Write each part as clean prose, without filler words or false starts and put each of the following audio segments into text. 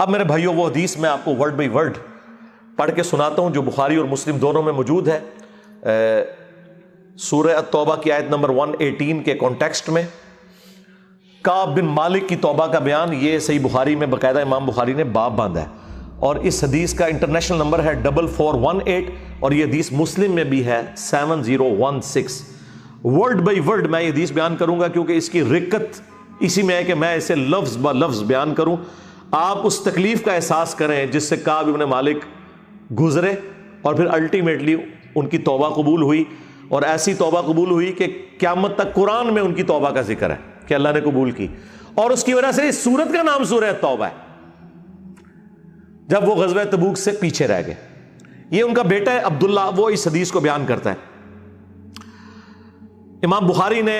اب میرے بھائیوں وہ حدیث میں آپ کو ورڈ بائی ورڈ پڑھ کے سناتا ہوں جو بخاری اور مسلم دونوں میں موجود ہے. سورہ التوبہ کی آیت نمبر 118 کے کانٹیکسٹ میں کعب بن مالک کی توبہ کا بیان یہ صحیح بخاری میں باقاعدہ امام بخاری نے باب باندھا ہے, اور اس حدیث کا انٹرنیشنل نمبر ہے 4418, اور یہ حدیث مسلم میں بھی ہے 7016. ورڈ بائی ورڈ میں یہ حدیث بیان کروں گا کیونکہ اس کی رکت اسی میں ہے کہ میں اسے لفظ با لفظ بیان کروں. آپ اس تکلیف کا احساس کریں جس سے کعب بن مالک گزرے, اور پھر الٹیمیٹلی ان کی توبہ قبول ہوئی, اور ایسی توبہ قبول ہوئی کہ قیامت تک قرآن میں ان کی توبہ کا ذکر ہے کہ اللہ نے قبول کی, اور اس کی وجہ سے اس سورت کا نام سورہ توبہ ہے جب وہ غزوہ تبوک سے پیچھے رہ گئے. یہ ان کا بیٹا ہے عبداللہ, وہ اس حدیث کو بیان کرتا ہے. امام بخاری نے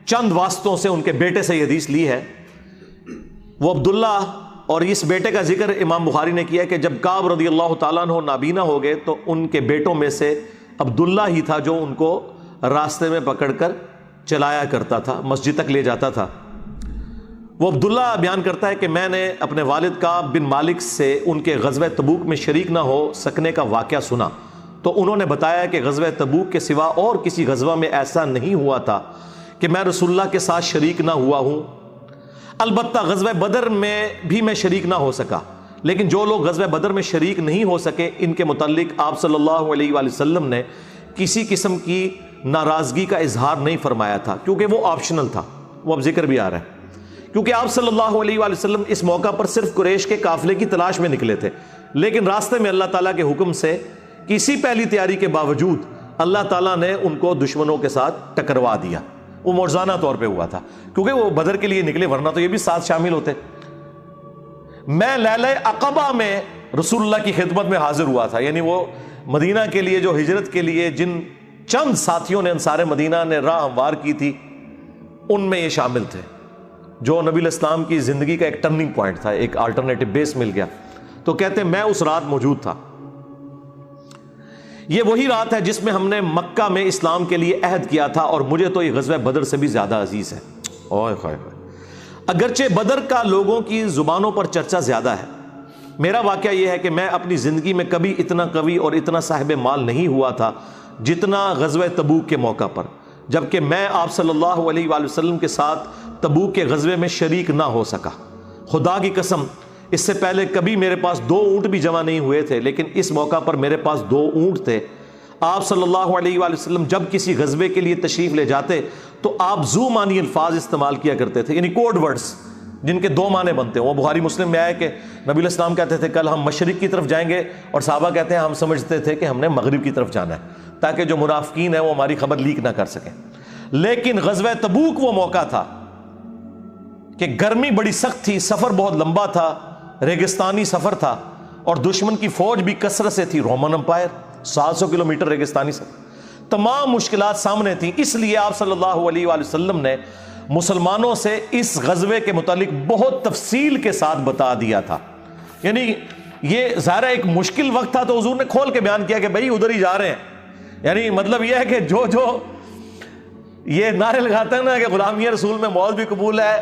چند واسطوں سے ان کے بیٹے سے یہ حدیث لی ہے. وہ عبداللہ اور اس بیٹے کا ذکر امام بخاری نے کیا کہ جب کعب رضی اللہ تعالیٰ عنہ نابینا ہو گئے تو ان کے بیٹوں میں سے عبداللہ ہی تھا جو ان کو راستے میں پکڑ کر چلایا کرتا تھا, مسجد تک لے جاتا تھا. وہ عبداللہ بیان کرتا ہے کہ میں نے اپنے والد کعب بن مالک سے ان کے غزوہ تبوک میں شریک نہ ہو سکنے کا واقعہ سنا, تو انہوں نے بتایا کہ غزوہ تبوک کے سوا اور کسی غزوہ میں ایسا نہیں ہوا تھا کہ میں رسول اللہ کے ساتھ شریک نہ ہوا ہوں. البتہ غزوہ بدر میں بھی میں شریک نہ ہو سکا, لیکن جو لوگ غزوہ بدر میں شریک نہیں ہو سکے ان کے متعلق آپ صلی اللہ علیہ وآلہ وسلم نے کسی قسم کی ناراضگی کا اظہار نہیں فرمایا تھا, کیونکہ وہ آپشنل تھا. وہ اب ذکر بھی آ رہا ہے کیونکہ آپ صلی اللہ علیہ وآلہ وسلم اس موقع پر صرف قریش کے قافلے کی تلاش میں نکلے تھے, لیکن راستے میں اللہ تعالیٰ کے حکم سے کسی پہلی تیاری کے باوجود اللہ تعالیٰ نے ان کو دشمنوں کے ساتھ ٹکروا دیا. وہ معجزانہ طور پہ ہوا تھا کیونکہ وہ بدر کے لیے نکلے, ورنہ تو یہ بھی ساتھ شامل ہوتے. میں لیلہ عقبہ میں رسول اللہ کی خدمت میں حاضر ہوا تھا, یعنی وہ مدینہ کے لیے جو ہجرت کے لیے جن چند ساتھیوں نے انصار مدینہ نے راہ ہموار کی تھی ان میں یہ شامل تھے, جو نبی الاسلام کی زندگی کا ایک ٹرننگ پوائنٹ تھا, ایک آلٹرنیٹو بیس مل گیا. تو کہتے ہیں میں اس رات موجود تھا. یہ وہی رات ہے جس میں ہم نے مکہ میں اسلام کے لیے عہد کیا تھا, اور مجھے تو یہ غزوہ بدر سے بھی زیادہ عزیز ہے. اوئے ہوئے ہوئے. اگرچہ بدر کا لوگوں کی زبانوں پر چرچا زیادہ ہے, میرا واقعہ یہ ہے کہ میں اپنی زندگی میں کبھی اتنا قوی اور اتنا صاحب مال نہیں ہوا تھا جتنا غزوہ تبوک کے موقع پر, جبکہ میں آپ صلی اللہ علیہ وآلہ وسلم کے ساتھ تبوک کے غزوے میں شریک نہ ہو سکا. خدا کی قسم اس سے پہلے کبھی میرے پاس 2 اونٹ بھی جمع نہیں ہوئے تھے, لیکن اس موقع پر میرے پاس 2 اونٹ تھے. آپ صلی اللہ علیہ وآلہ وسلم جب کسی غزوے کے لیے تشریف لے جاتے تو آپ ذو معنی الفاظ استعمال کیا کرتے تھے, یعنی کوڈ ورڈز جن کے 2 معنی بنتے ہیں. وہ بخاری مسلم میں آیا کہ نبی الاسلام کہتے تھے کل ہم مشرق کی طرف جائیں گے, اور صحابہ کہتے ہیں ہم سمجھتے تھے کہ ہم نے مغرب کی طرف جانا ہے تاکہ جو منافقین ہیں وہ ہماری خبر لیک نہ کر سکیں. لیکن غزوہ تبوک وہ موقع تھا کہ گرمی بڑی سخت تھی, سفر بہت لمبا تھا, ریگستانی سفر تھا, اور دشمن کی فوج بھی کثرت سے تھی. رومن امپائر 700 کلومیٹر ریگستانی سفر, تمام مشکلات سامنے تھیں. اس لیے آپ صلی اللہ علیہ وآلہ وسلم نے مسلمانوں سے اس غزوے کے متعلق بہت تفصیل کے ساتھ بتا دیا تھا. یعنی یہ ظاہر ایک مشکل وقت تھا تو حضور نے کھول کے بیان کیا کہ بھائی ادھر ہی جا رہے ہیں. یعنی مطلب یہ ہے کہ جو یہ نعرے لگاتے ہیں نا کہ غلامی رسول میں موت بھی قبول ہے,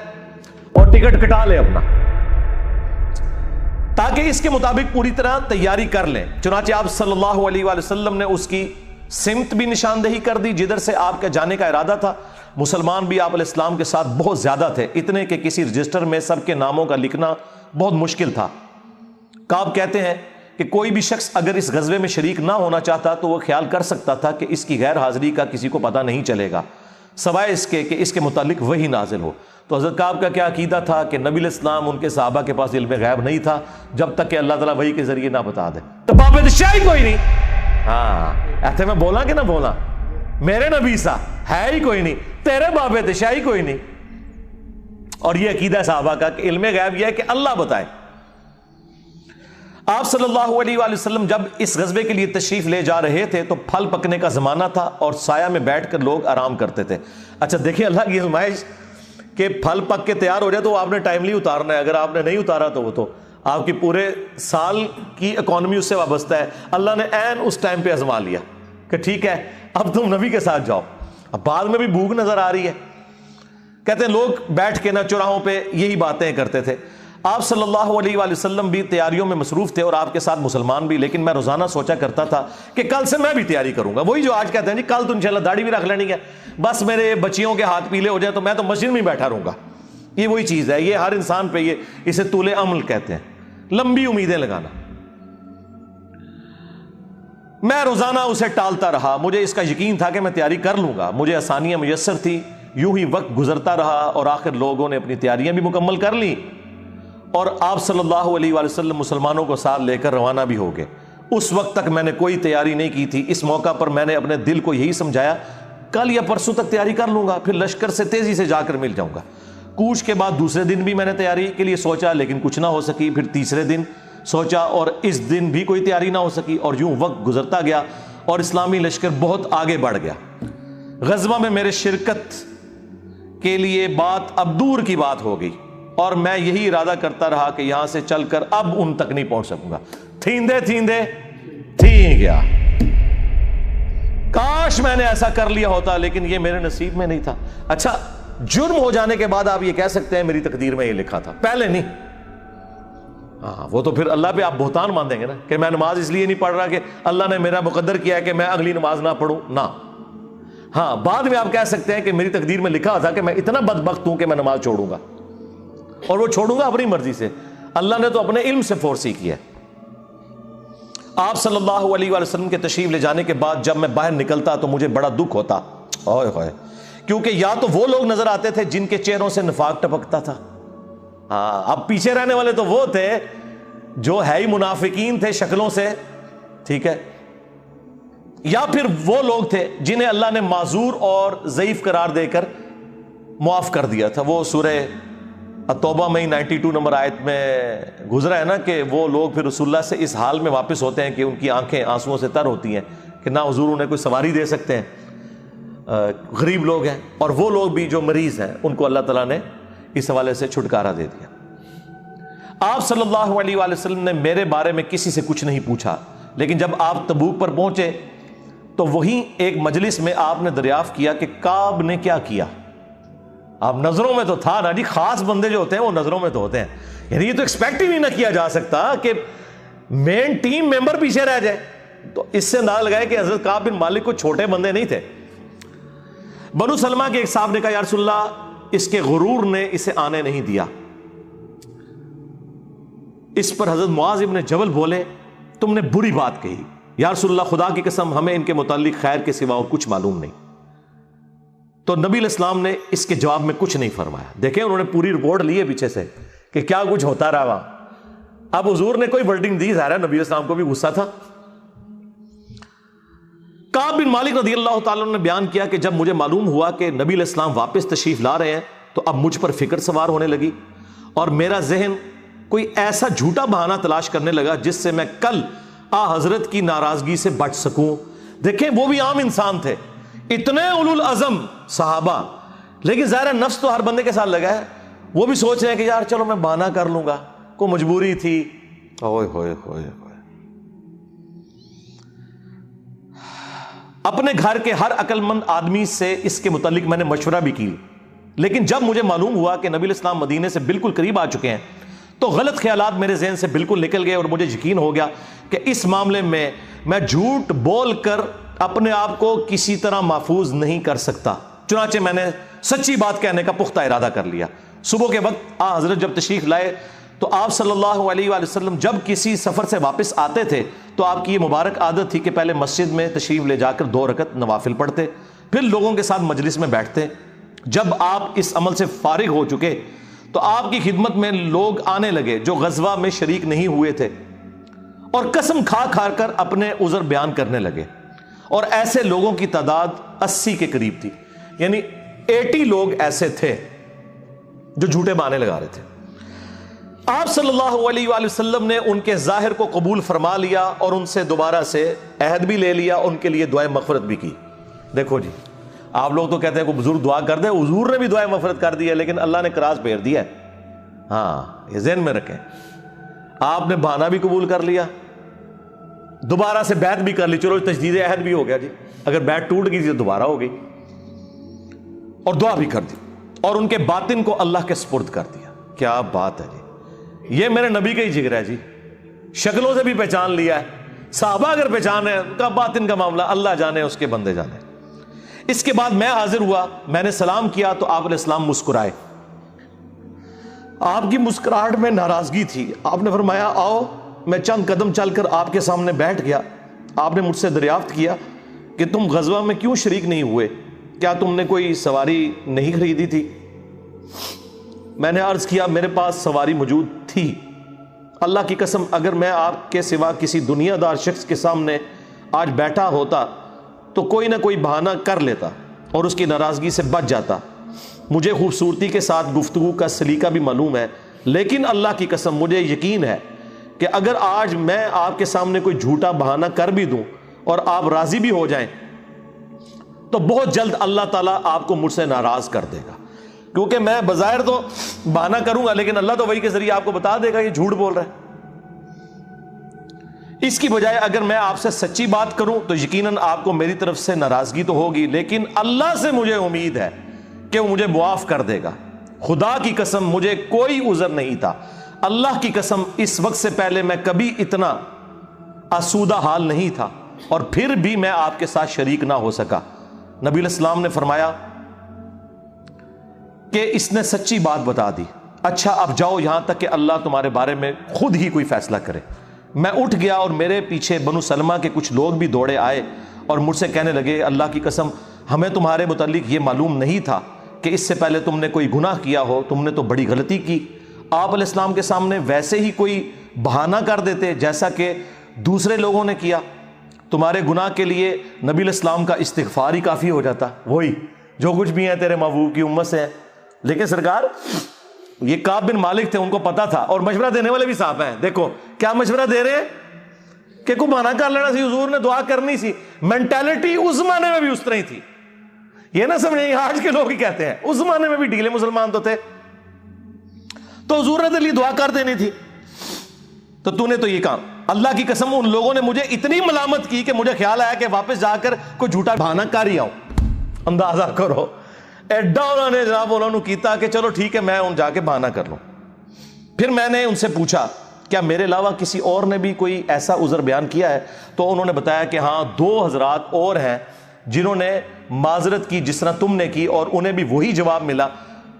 اور ٹکٹ کٹا لے اپنا, تاکہ اس کے مطابق پوری طرح تیاری کر لیں. چنانچہ آپ صلی اللہ علیہ وآلہ وسلم نے اس کی سمت بھی نشاندہی کر دی جدھر سے آپ کا جانے کا ارادہ تھا. مسلمان بھی آپ علیہ السلام کے ساتھ بہت زیادہ تھے, اتنے کہ کسی رجسٹر میں سب کے ناموں کا لکھنا بہت مشکل تھا. کعب کہتے ہیں کہ کوئی بھی شخص اگر اس غزوے میں شریک نہ ہونا چاہتا تو وہ خیال کر سکتا تھا کہ اس کی غیر حاضری کا کسی کو پتہ نہیں چلے گا سوائے اس کے کہ اس کے متعلق وحی نازل ہو. تو حضرت کعب کا کیا عقیدہ تھا کہ نبی علیہ السلام ان کے صحابہ کے پاس علم غیب نہیں تھا جب تک کہ اللہ تعالیٰ وحی کے ذریعے نہ بتا دے. تو باب شاہی کوئی نہیں, ہاں ایسے میں بولا کہ نہ بولا, میرے نبی سا ہے ہی کوئی نہیں, تیرے باب شاہی کوئی نہیں. اور یہ عقیدہ صحابہ کا کہ علم غیب یہ ہے کہ اللہ بتائے. آپ صلی اللہ علیہ وآلہ وسلم جب اس غزوے کے لیے تشریف لے جا رہے تھے تو پھل پکنے کا زمانہ تھا اور سایہ میں بیٹھ کر لوگ آرام کرتے تھے. اچھا دیکھیں اللہ کی آزمائش کہ پھل پک کے تیار ہو جائے تو آپ نے ٹائملی اتارنا ہے, اگر آپ نے نہیں اتارا تو وہ تو آپ کی پورے سال کی اکانومی اس سے وابستہ ہے. اللہ نے عین اس ٹائم پہ آزما لیا کہ ٹھیک ہے اب تم نبی کے ساتھ جاؤ. اب بعد میں بھی بھوک نظر آ رہی ہے. کہتے ہیں لوگ بیٹھ کے نہ چوراہوں پہ یہی باتیں کرتے تھے. آپ صلی اللہ علیہ وآلہ وسلم بھی تیاریوں میں مصروف تھے اور آپ کے ساتھ مسلمان بھی، لیکن میں روزانہ سوچا کرتا تھا کہ کل سے میں بھی تیاری کروں گا. وہی جو آج کہتے ہیں جی کل تو انشاءاللہ داڑھی بھی رکھ لینی ہے، بس میرے بچیوں کے ہاتھ پیلے ہو جائے تو میں تو مسجد میں بیٹھا رہوں گا. یہ وہی چیز ہے، یہ ہر انسان پہ اسے طول عمل کہتے ہیں، لمبی امیدیں لگانا. میں روزانہ اسے ٹالتا رہا. مجھے اس کا یقین تھا کہ میں تیاری کر لوں گا، مجھے آسانیاں میسر تھی. یوں ہی وقت گزرتا رہا اور آخر لوگوں نے اپنی تیاریاں بھی مکمل کر لی اور آپ صلی اللہ علیہ وآلہ وسلم مسلمانوں کو ساتھ لے کر روانہ بھی ہو گئے. اس وقت تک میں نے کوئی تیاری نہیں کی تھی. اس موقع پر میں نے اپنے دل کو یہی سمجھایا کل یا پرسوں تک تیاری کر لوں گا، پھر لشکر سے تیزی سے جا کر مل جاؤں گا. کوچ کے بعد دوسرے دن بھی میں نے تیاری کے لیے سوچا لیکن کچھ نہ ہو سکی. پھر تیسرے دن سوچا اور اس دن بھی کوئی تیاری نہ ہو سکی. اور یوں وقت گزرتا گیا اور اسلامی لشکر بہت آگے بڑھ گیا. غزوہ میں میرے شرکت کے لیے بات اب دور کی بات ہو گئی اور میں یہی ارادہ کرتا رہا کہ یہاں سے چل کر اب ان تک نہیں پہنچ سکوں گا. تھیندے تھی گیا. کاش میں نے ایسا کر لیا ہوتا، لیکن یہ میرے نصیب میں نہیں تھا. اچھا، جرم ہو جانے کے بعد آپ یہ کہہ سکتے ہیں میری تقدیر میں یہ لکھا تھا، پہلے نہیں. ہاں، وہ تو پھر اللہ پہ آپ بہتان مان دیں گے نا کہ میں نماز اس لیے نہیں پڑھ رہا کہ اللہ نے میرا مقدر کیا ہے کہ میں اگلی نماز نہ پڑھوں. نہ، ہاں بعد میں آپ کہہ سکتے ہیں کہ میری تقدیر میں لکھا تھا کہ میں اتنا بدبخت ہوں کہ میں نماز چھوڑوں گا، اور وہ چھوڑوں گا اپنی مرضی سے. اللہ نے تو اپنے علم سے فورسی کیا. آپ صلی اللہ علیہ وآلہ وسلم کے تشریف لے جانے کے بعد جب میں باہر نکلتا تو مجھے بڑا دکھ ہوتا، اوئے ہوئے، کیونکہ یا تو وہ لوگ نظر آتے تھے جن کے چہروں سے نفاق ٹپکتا تھا. ہاں، اب پیچھے رہنے والے تو وہ تھے جو ہے ہی منافقین تھے شکلوں سے، ٹھیک ہے، یا پھر وہ لوگ تھے جنہیں اللہ نے معذور اور ضعیف قرار دے کر معاف کر دیا تھا. وہ سورہ التوبہ میں 92 نمبر آیت میں گزرا ہے نا کہ وہ لوگ پھر رسول اللہ سے اس حال میں واپس ہوتے ہیں کہ ان کی آنکھیں آنسوؤں سے تر ہوتی ہیں کہ نہ حضور انہیں کوئی سواری دے سکتے ہیں، غریب لوگ ہیں. اور وہ لوگ بھی جو مریض ہیں ان کو اللہ تعالیٰ نے اس حوالے سے چھٹکارا دے دیا. آپ صلی اللہ علیہ وآلہ وسلم نے میرے بارے میں کسی سے کچھ نہیں پوچھا، لیکن جب آپ تبوک پر پہنچے تو وہیں ایک مجلس میں آپ نے دریافت کیا کہ کعب نے کیا کیا. آپ نظروں میں تو تھا نا جی، خاص بندے جو ہوتے ہیں وہ نظروں میں تو ہوتے ہیں. یعنی یہ تو ایکسپیکٹ ہی نہ کیا جا سکتا کہ مین ٹیم ممبر پیچھے رہ جائے. تو اس سے اندازہ لگائے کہ حضرت کعب بن مالک کو چھوٹے بندے نہیں تھے. بنو سلمہ کے ایک صاحب نے کہا یا رسول اللہ اس کے غرور نے اسے آنے نہیں دیا. اس پر حضرت معاذ ابن جبل بولے تم نے بری بات کہی. یا رسول اللہ خدا کی قسم ہمیں ان کے متعلق خیر کے سوا اور کچھ معلوم نہیں. تو نبی علیہ السلام نے اس کے جواب میں کچھ نہیں فرمایا. دیکھیں انہوں نے پوری رپورٹ لی ہے پیچھے سے کہ کیا کچھ ہوتا رہا وہاں. اب حضور نے کوئی ورڈنگ دی، ظاہر ہے نبی علیہ السلام کو بھی غصہ تھا. کعب بن مالک رضی اللہ تعالیٰ نے بیان کیا کہ جب مجھے معلوم ہوا کہ نبی علیہ السلام واپس تشریف لا رہے ہیں تو اب مجھ پر فکر سوار ہونے لگی اور میرا ذہن کوئی ایسا جھوٹا بہانہ تلاش کرنے لگا جس سے میں کل حضرت کی ناراضگی سے بچ سکوں. دیکھیں وہ بھی عام انسان تھے، اتنے اولو العزم صحابہ، لیکن ظاہر نفس تو ہر بندے کے ساتھ لگا ہے. وہ بھی سوچ رہے ہیں کہ یار چلو میں بہانہ کر لوں گا، کوئی مجبوری تھی. اوئے ہوئے ہوئے ہوئے. اپنے گھر کے ہر عقل مند آدمی سے اس کے متعلق میں نے مشورہ بھی کی، لیکن جب مجھے معلوم ہوا کہ نبی علیہ السلام مدینے سے بالکل قریب آ چکے ہیں تو غلط خیالات میرے ذہن سے بالکل نکل گئے اور مجھے یقین ہو گیا کہ اس معاملے میں جھوٹ بول کر اپنے آپ کو کسی طرح محفوظ نہیں کر سکتا. چنانچہ میں نے سچی بات کہنے کا پختہ ارادہ کر لیا. صبح کے وقت حضرت جب تشریف لائے تو آپ صلی اللہ علیہ وآلہ وسلم جب کسی سفر سے واپس آتے تھے تو آپ کی یہ مبارک عادت تھی کہ پہلے مسجد میں تشریف لے جا کر 2 رکعت نوافل پڑھتے، پھر لوگوں کے ساتھ مجلس میں بیٹھتے. جب آپ اس عمل سے فارغ ہو چکے تو آپ کی خدمت میں لوگ آنے لگے جو غزوہ میں شریک نہیں ہوئے تھے اور قسم کھا کھا کر اپنے عذر بیان کرنے لگے. اور ایسے لوگوں کی تعداد 80 کے قریب تھی، یعنی 80 لوگ ایسے تھے جو جھوٹے بہانے لگا رہے تھے. آپ صلی اللہ علیہ وآلہ وسلم نے ان کے ظاہر کو قبول فرما لیا اور ان سے دوبارہ سے عہد بھی لے لیا، ان کے لیے دعائے مغفرت بھی کی. دیکھو جی، آپ لوگ تو کہتے ہیں کوئی بزرگ دعا کر دے، حضور نے بھی دعائے مغفرت کر دی ہے، لیکن اللہ نے کراس پھیر دیا ہے. ہاں یہ ذہن میں رکھیں. آپ نے بہانہ بھی قبول کر لیا، دوبارہ سے بیعت بھی کر لی، چلو تجدید عہد بھی ہو گیا جی. اگر بیعت ٹوٹ گئی تو دوبارہ ہو گئی، اور دعا بھی کر دی اور ان کے باطن کو اللہ کے سپرد کر دیا. کیا بات ہے جی. یہ میرے نبی کا ہی جگر ہے جی، شکلوں سے بھی پہچان لیا ہے، صحابہ اگر پہچان ہے کا باطن کا معاملہ اللہ جانے، اس کے بندے جانے۔ اس کے بعد میں حاضر ہوا، میں نے سلام کیا تو آپ علیہ السلام مسکرائے، آپ کی مسکراہٹ میں ناراضگی تھی۔ آپ نے فرمایا آؤ، میں چند قدم چل کر آپ کے سامنے بیٹھ گیا۔ آپ نے مجھ سے دریافت کیا کہ تم غزوہ میں کیوں شریک نہیں ہوئے، کیا تم نے کوئی سواری نہیں خریدی تھی؟ میں نے عرض کیا میرے پاس سواری موجود تھی، اللہ کی قسم اگر میں آپ کے سوا کسی دنیا دار شخص کے سامنے آج بیٹھا ہوتا تو کوئی نہ کوئی بہانہ کر لیتا اور اس کی ناراضگی سے بچ جاتا۔ مجھے خوبصورتی کے ساتھ گفتگو کا سلیقہ بھی معلوم ہے، لیکن اللہ کی قسم مجھے یقین ہے کہ اگر آج میں آپ کے سامنے کوئی جھوٹا بہانہ کر بھی دوں اور آپ راضی بھی ہو جائیں تو بہت جلد اللہ تعالیٰ آپ کو مجھ سے ناراض کر دے گا، کیونکہ میں بظاہر تو بہانہ کروں گا لیکن اللہ تو وحی کے ذریعے آپ کو بتا دے گا یہ جھوٹ بول رہا ہے۔ اس کی بجائے اگر میں آپ سے سچی بات کروں تو یقیناً آپ کو میری طرف سے ناراضگی تو ہوگی، لیکن اللہ سے مجھے امید ہے کہ وہ مجھے معاف کر دے گا۔ خدا کی قسم مجھے کوئی عذر نہیں تھا، اللہ کی قسم اس وقت سے پہلے میں کبھی اتنا آسودہ حال نہیں تھا، اور پھر بھی میں آپ کے ساتھ شریک نہ ہو سکا۔ نبی علیہ السلام نے فرمایا کہ اس نے سچی بات بتا دی، اچھا اب جاؤ یہاں تک کہ اللہ تمہارے بارے میں خود ہی کوئی فیصلہ کرے۔ میں اٹھ گیا اور میرے پیچھے بنو سلمہ کے کچھ لوگ بھی دوڑے آئے اور مجھ سے کہنے لگے اللہ کی قسم ہمیں تمہارے متعلق یہ معلوم نہیں تھا کہ اس سے پہلے تم نے کوئی گناہ کیا ہو، تم نے تو بڑی غلطی کی۔ آپ علیہ السلام کے سامنے ویسے ہی کوئی بہانہ کر دیتے جیسا کہ دوسرے لوگوں نے کیا، تمہارے گناہ کے لیے نبی علیہ السلام کا استغفار ہی کافی ہو جاتا، وہی جو کچھ بھی ہے تیرے محبوب کی امت سے ہے۔ لیکن سرکار یہ کعب بن مالک تھے، ان کو پتا تھا، اور مشورہ دینے والے بھی صاحب ہیں، دیکھو کیا مشورہ دے رہے ہیں کہ کو بہانہ کر لینا سی، حضور نے دعا کرنی سی۔ مینٹالٹی اس زمانے میں بھی اس طرح ہی تھی، یہ نہ سمجھیں آج کے لوگ ہی کہتے ہیں، اس زمانے میں بھی ڈھیلے مسلمان تو تھے، تو حضور نے تیرے لیے دعا کر دینی تھی، تو نے تو یہ کام۔ اللہ کی قسم ان لوگوں نے مجھے اتنی ملامت کی کہ مجھے خیال آیا کہ واپس جا کر کوئی جھوٹا بہانہ کر ہی آؤں۔ اندازہ کرو ایڈا انہوں نے جناب انہوں نے کیتا کہ چلو ٹھیک ہے میں ان جا کے بہانہ کر لوں۔ پھر میں نے ان سے پوچھا کیا میرے علاوہ کسی اور نے بھی کوئی ایسا عذر بیان کیا ہے؟ تو انہوں نے بتایا کہ ہاں 2 حضرات اور ہیں جنہوں نے معذرت کی جس طرح تم نے کی، اور انہیں بھی وہی جواب ملا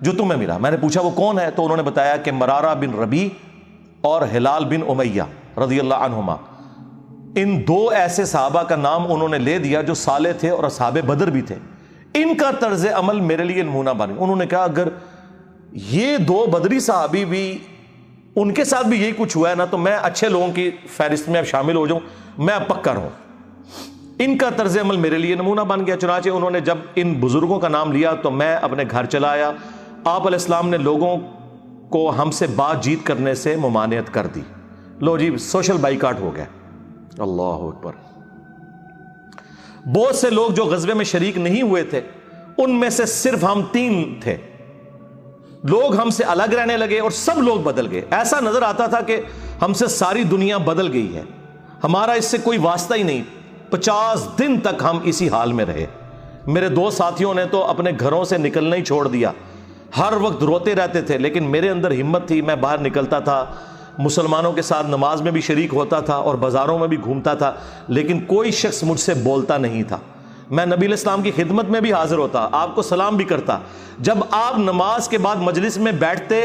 جو تمہیں ملا۔ میں نے پوچھا وہ کون ہے؟ تو انہوں نے بتایا کہ مرارہ بن ربیع اور ہلال بن امیہ رضی اللہ عنہما۔ ان 2 ایسے صحابہ کا نام انہوں نے لے دیا جو صالح تھے اور اصحاب بدر بھی تھے، ان کا طرز عمل میرے لیے نمونہ بنے۔ انہوں نے کہا اگر یہ 2 بدری صحابی بھی ان کے ساتھ بھی یہی کچھ ہوا ہے نا تو میں اچھے لوگوں کی فہرست میں اب شامل ہو جاؤں، میں اب پکا رہوں۔ ان کا طرز عمل میرے لیے نمونہ بن گیا۔ چنانچہ انہوں نے جب ان بزرگوں کا نام لیا تو میں اپنے گھر چلا آیا۔ آپ علیہ السلام نے لوگوں کو ہم سے بات چیت کرنے سے ممانعت کر دی۔ لو جی سوشل بائیکاٹ ہو گیا۔ اللہ اکبر۔ بہت سے لوگ جو غزوے میں شریک نہیں ہوئے تھے ان میں سے صرف ہم 3 تھے، لوگ ہم سے الگ رہنے لگے اور سب لوگ بدل گئے۔ ایسا نظر آتا تھا کہ ہم سے ساری دنیا بدل گئی ہے، ہمارا اس سے کوئی واسطہ ہی نہیں۔ 50 دن تک ہم اسی حال میں رہے۔ میرے 2 ساتھیوں نے تو اپنے گھروں سے نکلنا ہی چھوڑ دیا، ہر وقت روتے رہتے تھے، لیکن میرے اندر ہمت تھی، میں باہر نکلتا تھا، مسلمانوں کے ساتھ نماز میں بھی شریک ہوتا تھا اور بازاروں میں بھی گھومتا تھا، لیکن کوئی شخص مجھ سے بولتا نہیں تھا۔ میں نبی علیہ السلام کی خدمت میں بھی حاضر ہوتا، آپ کو سلام بھی کرتا۔ جب آپ نماز کے بعد مجلس میں بیٹھتے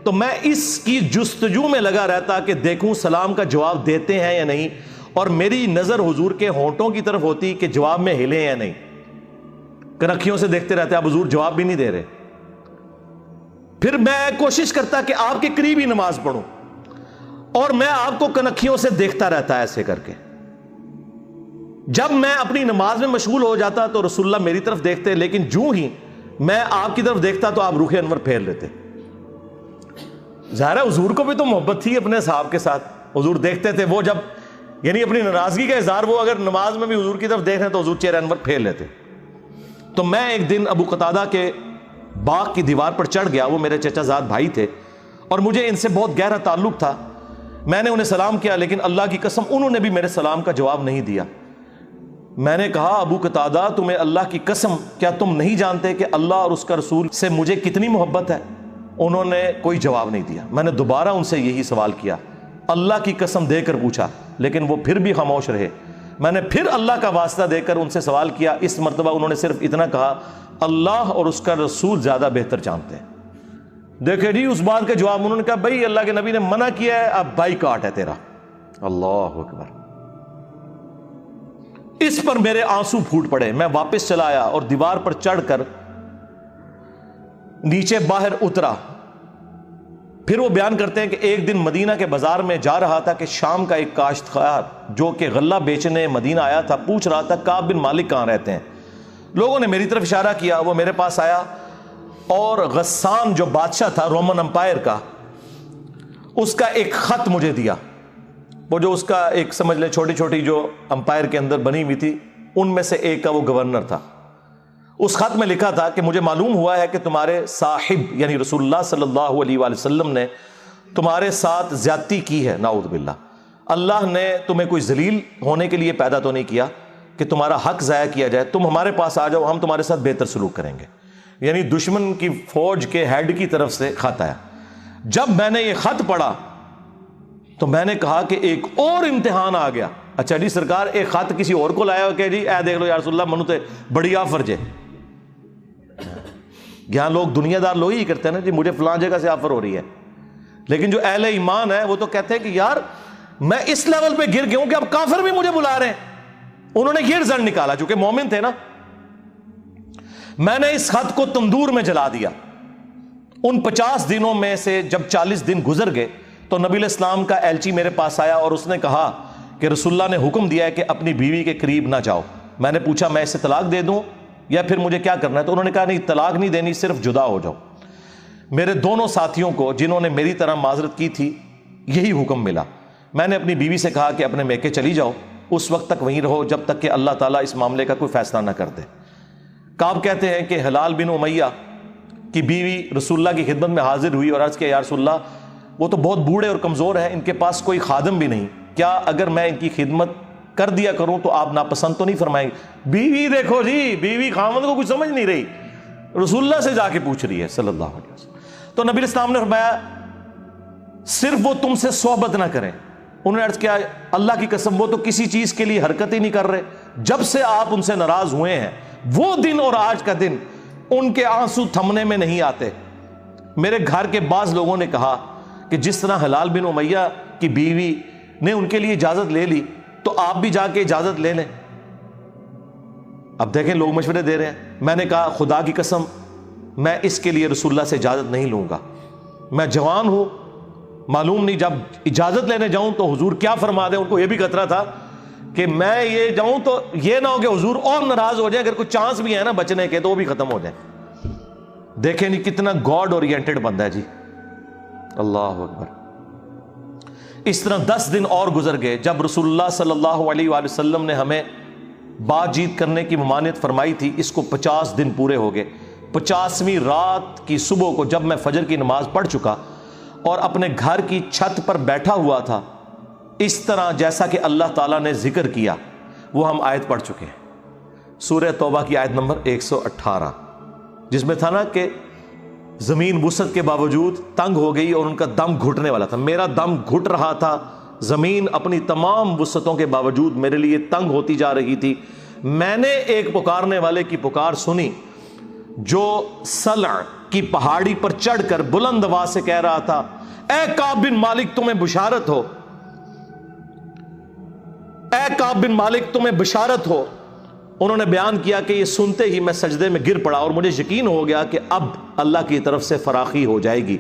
تو میں اس کی جستجو میں لگا رہتا کہ دیکھوں سلام کا جواب دیتے ہیں یا نہیں، اور میری نظر حضور کے ہونٹوں کی طرف ہوتی کہ جواب میں ہلے یا نہیں۔ کنکھیوں سے دیکھتے رہتے آپ حضور جواب بھی نہیں دے رہے۔ پھر میں کوشش کرتا کہ آپ کے قریب ہی نماز پڑھوں، اور میں آپ کو کنکھیوں سے دیکھتا رہتا ایسے کر کے۔ جب میں اپنی نماز میں مشغول ہو جاتا تو رسول اللہ میری طرف دیکھتے، لیکن جو ہی میں آپ کی طرف دیکھتا تو آپ رخ انور پھیر لیتے۔ ظاہر ہے حضور کو بھی تو محبت تھی اپنے صحاب کے ساتھ، حضور دیکھتے تھے، وہ جب یعنی اپنی ناراضگی کا اظہار وہ اگر نماز میں بھی حضور کی طرف دیکھ رہے تو حضور چہرہ انور پھیر لیتے۔ تو میں ایک دن ابو قتادہ کے باغ کی دیوار پر چڑھ گیا، وہ میرے چچا زاد بھائی تھے اور مجھے ان سے بہت گہرا تعلق تھا۔ میں نے انہیں سلام کیا، لیکن اللہ کی قسم انہوں نے بھی میرے سلام کا جواب نہیں دیا۔ میں نے کہا ابو قتادہ تمہیں اللہ کی قسم کیا تم نہیں جانتے کہ اللہ اور اس کا رسول سے مجھے کتنی محبت ہے؟ انہوں نے کوئی جواب نہیں دیا. میں نے دوبارہ ان سے یہی سوال کیا, اللہ کی قسم دے کر پوچھا, لیکن وہ پھر بھی خاموش رہے. میں نے پھر اللہ کا واسطہ دے کر ان سے سوال کیا. اس مرتبہ انہوں نے صرف اتنا کہا, اللہ اور اس کا رسول زیادہ بہتر جانتے ہیں. دیکھیں جی اس بات کا جواب, انہوں نے کہا بھائی اللہ کے نبی نے منع کیا ہے, اب بائی کاٹ ہے تیرا. اللہ اکبر. اس پر میرے آنسو پھوٹ پڑے. میں واپس چلا آیا اور دیوار پر چڑھ کر نیچے باہر اترا. پھر وہ بیان کرتے ہیں کہ ایک دن مدینہ کے بازار میں جا رہا تھا کہ شام کا ایک کاشتکار جو کہ غلہ بیچنے مدینہ آیا تھا پوچھ رہا تھا کعب بن مالک کہاں رہتے ہیں. لوگوں نے میری طرف اشارہ کیا, وہ میرے پاس آیا اور غسان جو بادشاہ تھا رومن امپائر کا, اس کا ایک خط مجھے دیا. وہ جو اس کا ایک سمجھ لیں چھوٹی چھوٹی جو امپائر کے اندر بنی ہوئی تھی ان میں سے ایک کا وہ گورنر تھا. اس خط میں لکھا تھا کہ مجھے معلوم ہوا ہے کہ تمہارے صاحب یعنی رسول اللہ صلی اللہ علیہ وآلہ وسلم نے تمہارے ساتھ زیادتی کی ہے, نعوذ باللہ. اللہ نے تمہیں کوئی ذلیل ہونے کے لیے پیدا تو نہیں کیا کہ تمہارا حق ضائع کیا جائے. تم ہمارے پاس آ جاؤ, ہم تمہارے ساتھ بہتر سلوک کریں گے. یعنی دشمن کی فوج کے ہیڈ کی طرف سے خط آیا. جب میں نے یہ خط پڑھا تو میں نے کہا کہ ایک اور امتحان آ گیا. اچھا جی سرکار ایک خط کسی اور کو لایا کہ جی اے دیکھ لو یا رسول اللہ منو تے بڑی آفر جے. یہاں لوگ دنیا دار لوگ ہی کرتے ہیں نا جی مجھے فلاں جگہ سے آفر ہو رہی ہے, لیکن جو اہل ایمان ہے وہ تو کہتے ہیں کہ یار میں اس لیول پہ گر گیا ہوں کہ اب کافر بھی مجھے بلا رہے ہیں. انہوں نے یہ رزلٹ نکالا چونکہ مومن تھے نا. میں نے اس خط کو تندور میں جلا دیا. ان 50 دنوں میں سے جب 40 دن گزر گئے تو نبی علیہ السلام کا ایلچی میرے پاس آیا اور اس نے کہا کہ رسول اللہ نے حکم دیا ہے کہ اپنی بیوی کے قریب نہ جاؤ. میں نے پوچھا میں اسے طلاق دے دوں یا پھر مجھے کیا کرنا ہے؟ تو انہوں نے کہا نہیں طلاق نہیں دینی, صرف جدا ہو جاؤ. میرے دونوں ساتھیوں کو جنہوں نے میری طرح معذرت کی تھی یہی حکم ملا. میں نے اپنی بیوی سے کہا کہ اپنے میکے چلی جاؤ, اس وقت تک وہیں رہو جب تک کہ اللہ تعالیٰ اس معاملے کا کوئی فیصلہ نہ کر دے. کعب کہتے ہیں کہ ہلال بن امیہ کی بیوی رسول اللہ کی خدمت میں حاضر ہوئی اور عرض کیا یا رسول اللہ وہ تو بہت بوڑھے اور کمزور ہیں, ان کے پاس کوئی خادم بھی نہیں, کیا اگر میں ان کی خدمت کر دیا کروں تو آپ ناپسند تو نہیں فرمائیں گے؟ بیوی دیکھو جی, بیوی خامد کو کچھ سمجھ نہیں رہی, رسول اللہ سے جا کے پوچھ رہی ہے صلی اللہ علیہ وسلم. تو نبی علیہ السلام نے فرمایا صرف وہ تم سے صحبت نہ کریں. انہوں نے عرض کیا اللہ کی قسم وہ تو کسی چیز کے لیے حرکت ہی نہیں کر رہے. جب سے آپ ان سے ناراض ہوئے ہیں وہ دن اور آج کا دن ان کے آنسو تھمنے میں نہیں آتے. میرے گھر کے بعض لوگوں نے کہا کہ جس طرح ہلال بن امیہ کی بیوی نے ان کے لیے اجازت لے لی تو آپ بھی جا کے اجازت لے لیں. اب دیکھیں لوگ مشورے دے رہے ہیں. میں نے کہا خدا کی قسم میں اس کے لیے رسول اللہ سے اجازت نہیں لوں گا. میں جوان ہوں, معلوم نہیں جب اجازت لینے جاؤں تو حضور کیا فرما دیں. ان کو یہ بھی خطرہ تھا کہ میں یہ جاؤں تو یہ نہ ہو کہ حضور اور ناراض ہو جائیں, اگر کوئی چانس بھی ہے نا بچنے کے تو وہ بھی ختم ہو جائیں. دیکھیں نہیں کتنا گاڈ اورینٹڈ بندہ ہے جی, اللہ اکبر. اس طرح 10 دن اور گزر گئے. جب رسول اللہ صلی اللہ علیہ وآلہ وسلم نے ہمیں بات چیت کرنے کی ممانعت فرمائی تھی, اس کو 50 دن پورے ہو گئے. 50ویں رات کی صبح کو جب میں فجر کی نماز پڑھ چکا اور اپنے گھر کی چھت پر بیٹھا ہوا تھا, اس طرح جیسا کہ اللہ تعالیٰ نے ذکر کیا وہ ہم آیت پڑھ چکے ہیں, سورہ توبہ کی آیت نمبر 118, جس میں تھا نا کہ زمین وسعت کے باوجود تنگ ہو گئی اور ان کا دم گھٹنے والا تھا. میرا دم گھٹ رہا تھا, زمین اپنی تمام وسعتوں کے باوجود میرے لیے تنگ ہوتی جا رہی تھی. میں نے ایک پکارنے والے کی پکار سنی جو سلع کی پہاڑی پر چڑھ کر بلند آواز سے کہہ رہا تھا اے کعب بن مالک تمہیں بشارت ہو, اے کعب بن مالک تمہیں بشارت ہو. انہوں نے بیان کیا کہ یہ سنتے ہی میں سجدے میں گر پڑا اور مجھے یقین ہو گیا کہ اب اللہ کی طرف سے فراخی ہو جائے گی.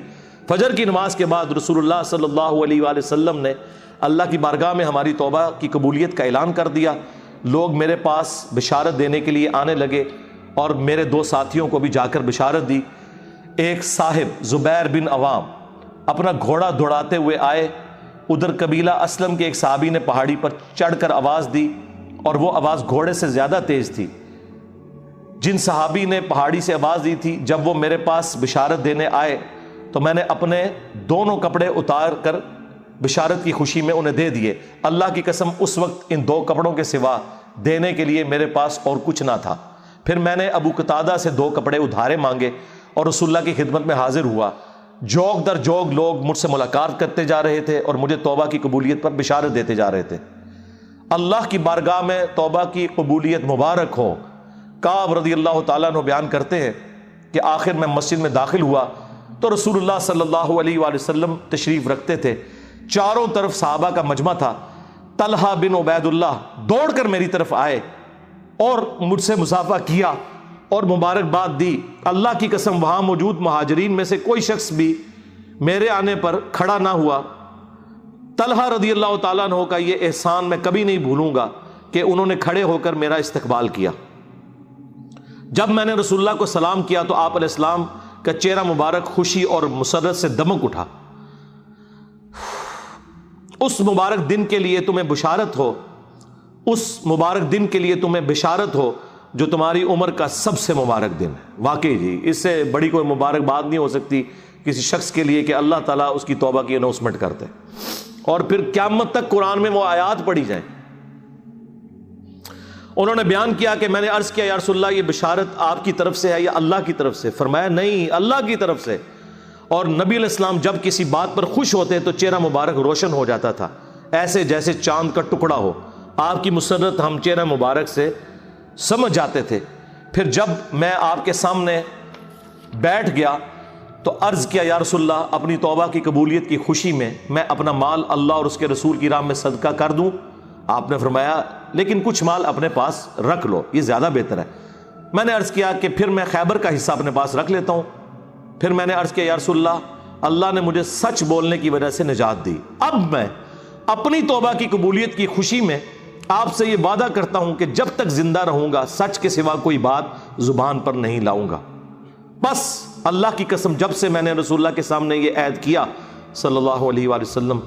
فجر کی نماز کے بعد رسول اللہ صلی اللہ علیہ وآلہ وسلم نے اللہ کی بارگاہ میں ہماری توبہ کی قبولیت کا اعلان کر دیا. لوگ میرے پاس بشارت دینے کے لیے آنے لگے اور میرے 2 ساتھیوں کو بھی جا کر بشارت دی. ایک صاحب زبیر بن عوام اپنا گھوڑا دوڑاتے ہوئے آئے. ادھر قبیلہ اسلم کے ایک صحابی نے پہاڑی پر چڑھ کر آواز دی اور وہ آواز گھوڑے سے زیادہ تیز تھی. جن صحابی نے پہاڑی سے آواز دی تھی جب وہ میرے پاس بشارت دینے آئے تو میں نے اپنے دونوں کپڑے اتار کر بشارت کی خوشی میں انہیں دے دیے. اللہ کی قسم اس وقت ان 2 کپڑوں کے سوا دینے کے لیے میرے پاس اور کچھ نہ تھا. پھر میں نے ابو قتادہ سے 2 کپڑے ادھارے مانگے اور رسول اللہ کی خدمت میں حاضر ہوا. جوگ در جوگ لوگ مجھ سے ملاقات کرتے جا رہے تھے اور مجھے توبہ کی قبولیت پر بشارت دیتے جا رہے تھے۔ اللہ کی بارگاہ میں توبہ کی قبولیت مبارک ہو۔ کعب رضی اللہ تعالیٰ عنہ بیان کرتے ہیں کہ آخر میں مسجد میں داخل ہوا تو رسول اللہ صلی اللہ علیہ وآلہ وسلم تشریف رکھتے تھے، چاروں طرف صحابہ کا مجمع تھا۔ طلحہ بن عبید اللہ دوڑ کر میری طرف آئے اور مجھ سے مصافحہ کیا اور مبارکباد دی۔ اللہ کی قسم وہاں موجود مہاجرین میں سے کوئی شخص بھی میرے آنے پر کھڑا نہ ہوا۔ طلحہ رضی اللہ تعالیٰ عنہ کا یہ احسان میں کبھی نہیں بھولوں گا کہ انہوں نے کھڑے ہو کر میرا استقبال کیا۔ جب میں نے رسول اللہ کو سلام کیا تو آپ علیہ السلام کا چہرہ مبارک خوشی اور مسرت سے دمک اٹھا۔ اس مبارک دن کے لیے تمہیں بشارت ہو، اس مبارک دن کے لیے تمہیں بشارت ہو جو تمہاری عمر کا سب سے مبارک دن ہے۔ واقعی جی، اس سے بڑی کوئی مبارک بات نہیں ہو سکتی کسی شخص کے لیے کہ اللہ تعالیٰ اس کی توبہ کی اناؤنسمنٹ کرتے اور پھر قیامت تک قرآن میں وہ آیات پڑھی جائیں۔ انہوں نے بیان کیا کہ میں نے عرض کیا یا رسول اللہ یہ بشارت آپ کی طرف سے ہے یا اللہ کی طرف سے؟ فرمایا نہیں، اللہ کی طرف سے۔ اور نبی علیہ السلام جب کسی بات پر خوش ہوتے تو چہرہ مبارک روشن ہو جاتا تھا، ایسے جیسے چاند کا ٹکڑا ہو۔ آپ کی مسرت ہم چہرہ مبارک سے سمجھ جاتے تھے۔ پھر جب میں آپ کے سامنے بیٹھ گیا تو عرض کیا یا رسول اللہ اپنی توبہ کی قبولیت کی خوشی میں اپنا مال اللہ اور اس کے رسول کی راہ میں صدقہ کر دوں؟ آپ نے فرمایا لیکن کچھ مال اپنے پاس رکھ لو، یہ زیادہ بہتر ہے۔ میں نے عرض کیا کہ پھر میں خیبر کا حصہ اپنے پاس رکھ لیتا ہوں۔ پھر میں نے عرض کیا یا رسول اللہ نے مجھے سچ بولنے کی وجہ سے نجات دی، اب میں اپنی توبہ کی قبولیت کی خوشی میں آپ سے یہ وعدہ کرتا ہوں کہ جب تک زندہ رہوں گا سچ کے سوا کوئی بات زبان پر نہیں لاؤں گا۔ بس اللہ کی قسم جب سے میں نے رسول اللہ کے سامنے یہ عہد کیا صلی اللہ علیہ وآلہ وسلم،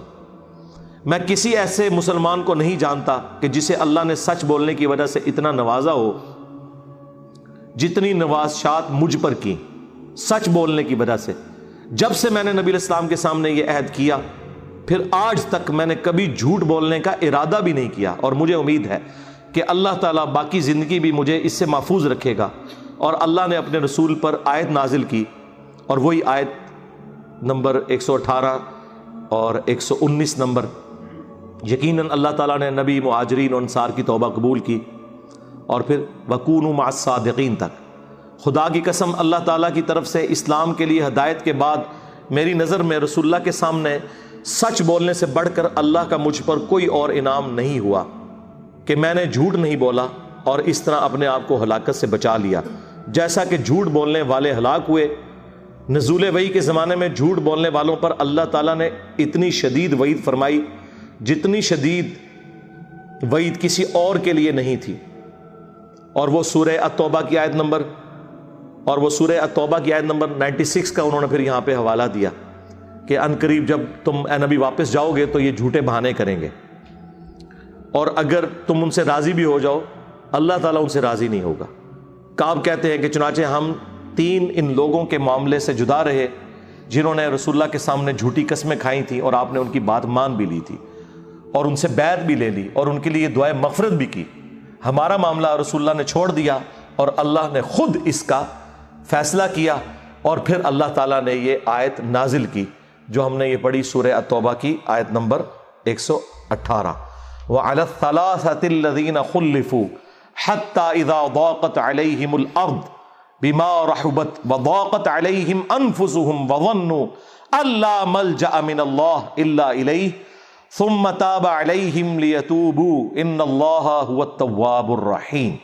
میں کسی ایسے مسلمان کو نہیں جانتا کہ جسے اللہ نے سچ بولنے کی وجہ سے اتنا نوازا ہو جتنی نوازشات مجھ پر کی سچ بولنے کی وجہ سے۔ جب سے میں نے نبی علیہ السلام کے سامنے یہ عہد کیا پھر آج تک میں نے کبھی جھوٹ بولنے کا ارادہ بھی نہیں کیا، اور مجھے امید ہے کہ اللہ تعالیٰ باقی زندگی بھی مجھے اس سے محفوظ رکھے گا۔ اور اللہ نے اپنے رسول پر آیت نازل کی، اور وہی آیت نمبر 118 اور 119 نمبر، یقیناً اللہ تعالیٰ نے نبی، مہاجرین اور انصار کی توبہ قبول کی، اور پھر وَكُونُوا مَعَ الصَّادِقِينَ تک۔ خدا کی قسم اللہ تعالیٰ کی طرف سے اسلام کے لیے ہدایت کے بعد میری نظر میں رسول اللہ کے سامنے سچ بولنے سے بڑھ کر اللہ کا مجھ پر کوئی اور انعام نہیں ہوا کہ میں نے جھوٹ نہیں بولا اور اس طرح اپنے آپ کو ہلاکت سے بچا لیا۔ جیسا کہ جھوٹ بولنے والے ہلاک ہوئے، نزول وحی کے زمانے میں جھوٹ بولنے والوں پر اللہ تعالیٰ نے اتنی شدید وعید فرمائی جتنی شدید وعید کسی اور کے لیے نہیں تھی۔ اور وہ سورہ التوبہ کی آیت نمبر 96 کا انہوں نے پھر یہاں پہ حوالہ دیا کہ ان قریب جب تم اے نبی واپس جاؤ گے تو یہ جھوٹے بہانے کریں گے، اور اگر تم ان سے راضی بھی ہو جاؤ اللہ تعالیٰ ان سے راضی نہیں ہوگا۔ کعب کہتے ہیں کہ چنانچہ ہم 3 ان لوگوں کے معاملے سے جدا رہے جنہوں نے رسول اللہ کے سامنے جھوٹی قسمیں کھائی تھیں اور آپ نے ان کی بات مان بھی لی تھی اور ان سے بیعت بھی لے لی اور ان کے لیے دعائے مغفرت بھی کی۔ ہمارا معاملہ رسول اللہ نے چھوڑ دیا اور اللہ نے خود اس کا فیصلہ کیا، اور پھر اللہ تعالیٰ نے یہ آیت نازل کی جو ہم نے یہ پڑھی سورہ التوبہ کی آیت نمبر 118، وَعَلَى الثَّلَاثَةِ الَّذِينَ خُلِّفُوا حَتَّى إِذَا ضَاقَتْ عَلَيْهِمُ الْأَرْضُ بِمَا رَحُبَتْ وَضَاقَتْ عَلَيْهِمْ أَنفُسُهُمْ وَظَنُّوا أَن لَّا مَلْجَأَ مِنَ اللَّهِ إِلَّا إِلَيْهِ ثُمَّ تَابَ عَلَيْهِمْ لِيَتُوبُوا إِنَّ اللَّهَ هُوَ التَّوَّابُ الرَّحِيمُ۔